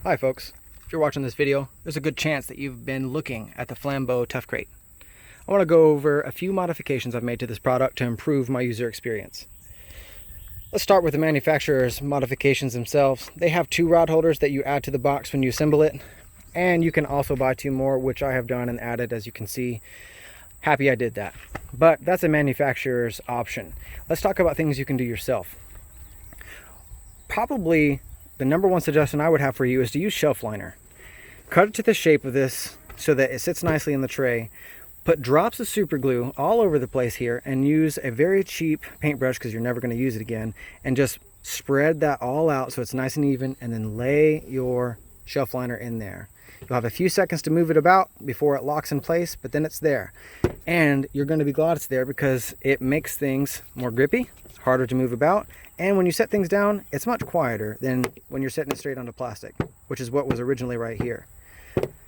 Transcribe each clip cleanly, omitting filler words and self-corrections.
Hi folks, if you're watching this video, there's a good chance that you've been looking at the Flambeau Tuff Krate. I want to go over a few modifications I've made to this product to improve my user experience. Let's start with the manufacturer's modifications themselves. They have 2 rod holders that you add to the box when you assemble it, and you can also buy 2 more, which I have done and added, as you can see. Happy I did that. But that's a manufacturer's option. Let's talk about things you can do yourself. Probably the number one suggestion I would have for you is to use shelf liner. Cut it to the shape of this so that it sits nicely in the tray. Put drops of super glue all over the place here and use a very cheap paintbrush, because you're never going to use it again, and just spread that all out so it's nice and even, and then lay your shelf liner in there. You'll have a few seconds to move it about before it locks in place, but then it's there. And you're going to be glad it's there because it makes things more grippy, harder to move about, and when you set things down, it's much quieter than when you're setting it straight onto plastic, which is what was originally right here.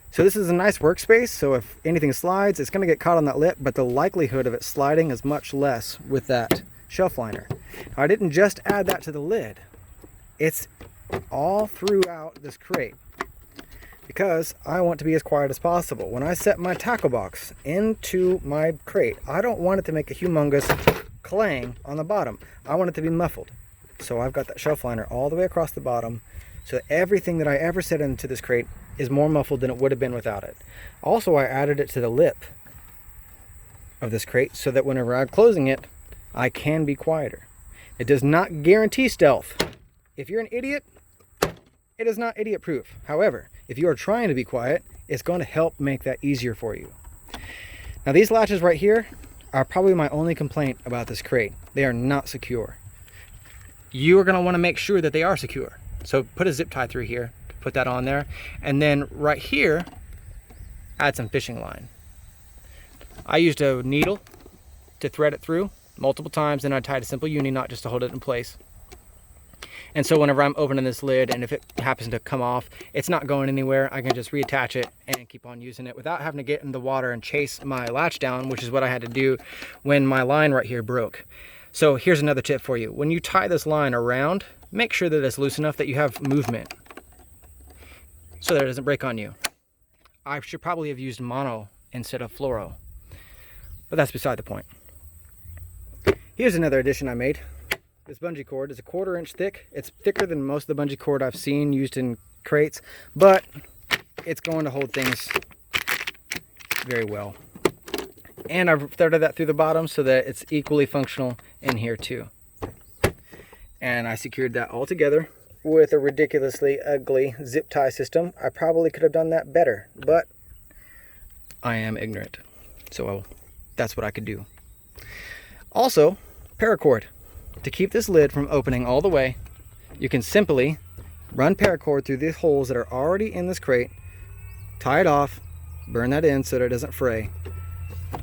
So this is a nice workspace, so if anything slides, it's going to get caught on that lip, but the likelihood of it sliding is much less with that shelf liner. Now, I didn't just add that to the lid. It's all throughout this crate, because I want to be as quiet as possible. When I set my tackle box into my crate, I don't want it to make a humongous clang on the bottom. I want it to be muffled. So I've got that shelf liner all the way across the bottom, so that everything that I ever set into this crate is more muffled than it would have been without it. Also, I added it to the lip of this crate so that whenever I'm closing it, I can be quieter. It does not guarantee stealth. If you're an idiot, it is not idiot proof. However, if you are trying to be quiet, it's going to help make that easier for you. Now, these latches right here are probably my only complaint about this crate. They are not secure. You are going to want to make sure that they are secure. So put a zip tie through here, put that on there, and then right here, add some fishing line. I used a needle to thread it through multiple times, and I tied a simple uni knot just to hold it in place. And so whenever I'm opening this lid, and if it happens to come off, it's not going anywhere. I can just reattach it and keep on using it without having to get in the water and chase my latch down, which is what I had to do when my line right here broke. So here's another tip for you. When you tie this line around, make sure that it's loose enough that you have movement so that it doesn't break on you. I should probably have used mono instead of fluoro, but that's beside the point. Here's another addition I made. This bungee cord is a 1/4 inch thick. It's thicker than most of the bungee cord I've seen used in crates, but it's going to hold things very well. And I've threaded that through the bottom so that it's equally functional in here too. And I secured that all together with a ridiculously ugly zip tie system. I probably could have done that better, but I am ignorant. So that's what I could do. Also, paracord. To keep this lid from opening all the way, you can simply run paracord through the holes that are already in this crate, tie it off, burn that in so that it doesn't fray,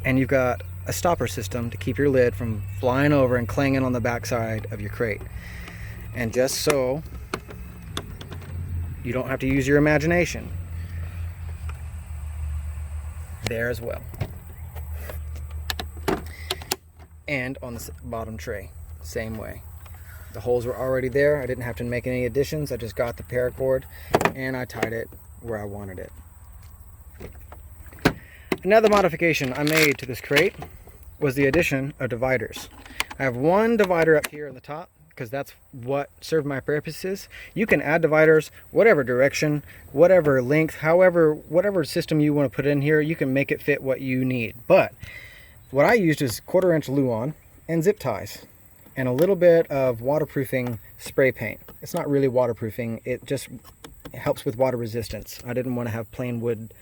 and you've got a stopper system to keep your lid from flying over and clanging on the backside of your crate. And just so you don't have to use your imagination, there as well. And on the bottom tray, same way. The holes were already there. I didn't have to make any additions. I just got the paracord and I tied it where I wanted it. Another modification I made to this crate was the addition of dividers. I have one divider up here on the top because that's what served my purposes. You can add dividers whatever direction, whatever length, however, whatever system you want to put in here, you can make it fit what you need. But what I used is 1/4 inch Luan and zip ties and a little bit of waterproofing spray paint. It's not really waterproofing, it just helps with water resistance. I didn't want to have plain wood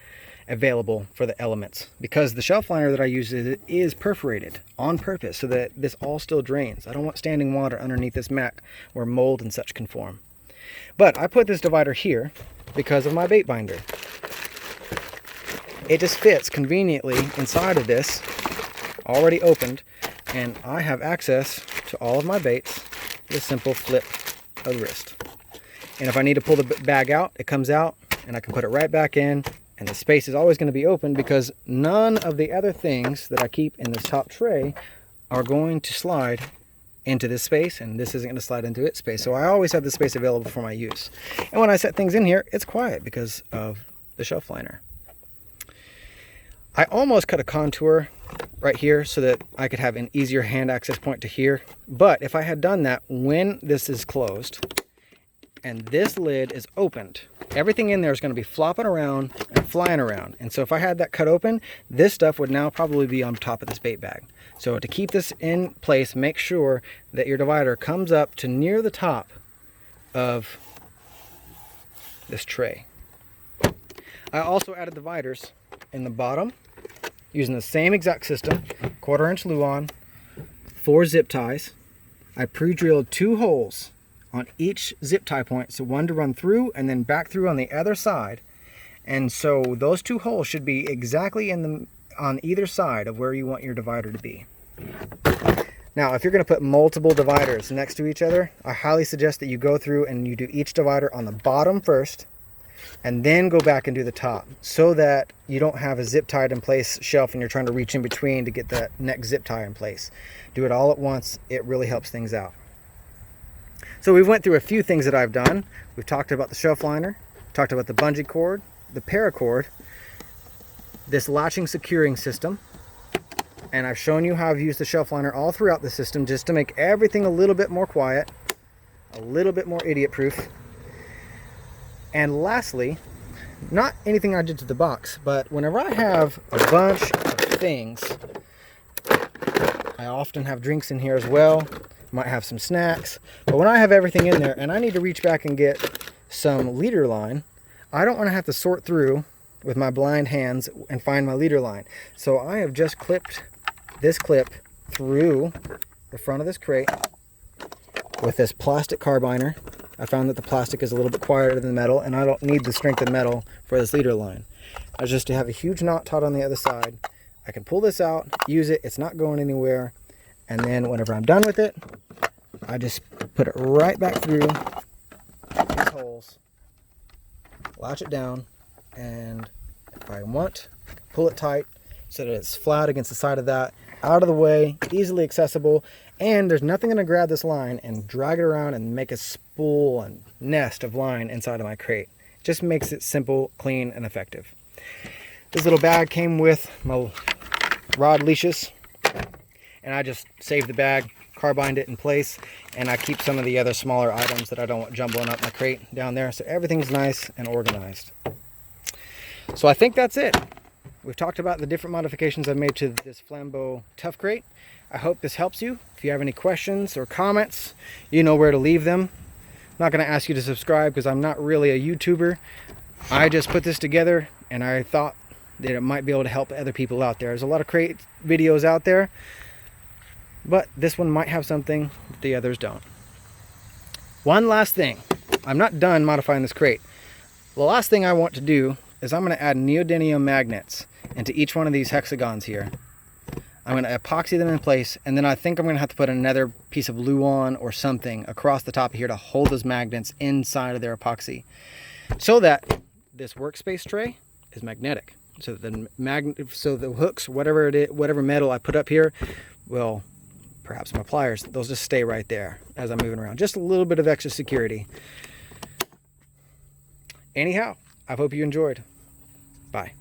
available for the elements because the shelf liner that I use is perforated on purpose so that this all still drains. I don't want standing water underneath this mat where mold and such can form. But I put this divider here because of my bait binder. It just fits conveniently inside of this, already opened, and I have access to all of my baits with a simple flip of the wrist. And if I need to pull the bag out, it comes out and I can put it right back in, and the space is always going to be open because none of the other things that I keep in this top tray are going to slide into this space, and this isn't going to slide into its space. So I always have this space available for my use. And when I set things in here, it's quiet because of the shelf liner. I almost cut a contour right here so that I could have an easier hand access point to here. But if I had done that, when this is closed and this lid is opened, everything in there is going to be flopping around and flying around. And so if I had that cut open, this stuff would now probably be on top of this bait bag. So to keep this in place, make sure that your divider comes up to near the top of this tray. I also added dividers in the bottom using the same exact system, 1/4 inch Luan, 4 zip ties. I pre-drilled 2 holes on each zip tie point, so one to run through and then back through on the other side. And so those 2 holes should be exactly on either side of where you want your divider to be. Now, if you're going to put multiple dividers next to each other, I highly suggest that you go through and you do each divider on the bottom first, and then go back and do the top, so that you don't have a zip tied in place shelf and you're trying to reach in between to get that next zip tie in place. Do it all at once. It really helps things out. So we went through a few things that I've done. We've talked about the shelf liner, talked about the bungee cord, the paracord, this latching securing system, and I've shown you how I've used the shelf liner all throughout the system just to make everything a little bit more quiet, a little bit more idiot proof. And lastly, not anything I did to the box, but whenever I have a bunch of things, I often have drinks in here as well, might have some snacks, but when I have everything in there and I need to reach back and get some leader line, I don't want to have to sort through with my blind hands and find my leader line. So I have just clipped this clip through the front of this crate with this plastic carbiner. I found that the plastic is a little bit quieter than the metal, and I don't need the strength of metal for this leader line. I just have a huge knot tied on the other side. I can pull this out, use it, it's not going anywhere, and then whenever I'm done with it, I just put it right back through these holes, latch it down, and if I want, pull it tight so that it's flat against the side of that, out of the way, easily accessible, and there's nothing going to grab this line and drag it around and make a spool and nest of line inside of my crate. Just makes it simple, clean, and effective. This little bag came with my rod leashes, and I just saved the bag, carbined it in place, and I keep some of the other smaller items that I don't want jumbling up my crate down there, so everything's nice and organized. So I think that's it. We've talked about the different modifications I've made to this Flambeau Tuff Krate. I hope this helps you. If you have any questions or comments, you know where to leave them. I'm not going to ask you to subscribe because I'm not really a YouTuber. I just put this together and I thought that it might be able to help other people out there. There's a lot of crate videos out there, but this one might have something that the others don't. One last thing. I'm not done modifying this crate. The last thing I want to do is I'm going to add neodymium magnets into each one of these hexagons here. I'm going to epoxy them in place, and then I think I'm going to have to put another piece of Luan or something across the top of here to hold those magnets inside of their epoxy, so that this workspace tray is magnetic. So the hooks, whatever it is, whatever metal I put up here, will, perhaps my pliers, those just stay right there as I'm moving around. Just a little bit of extra security. Anyhow, I hope you enjoyed. Bye.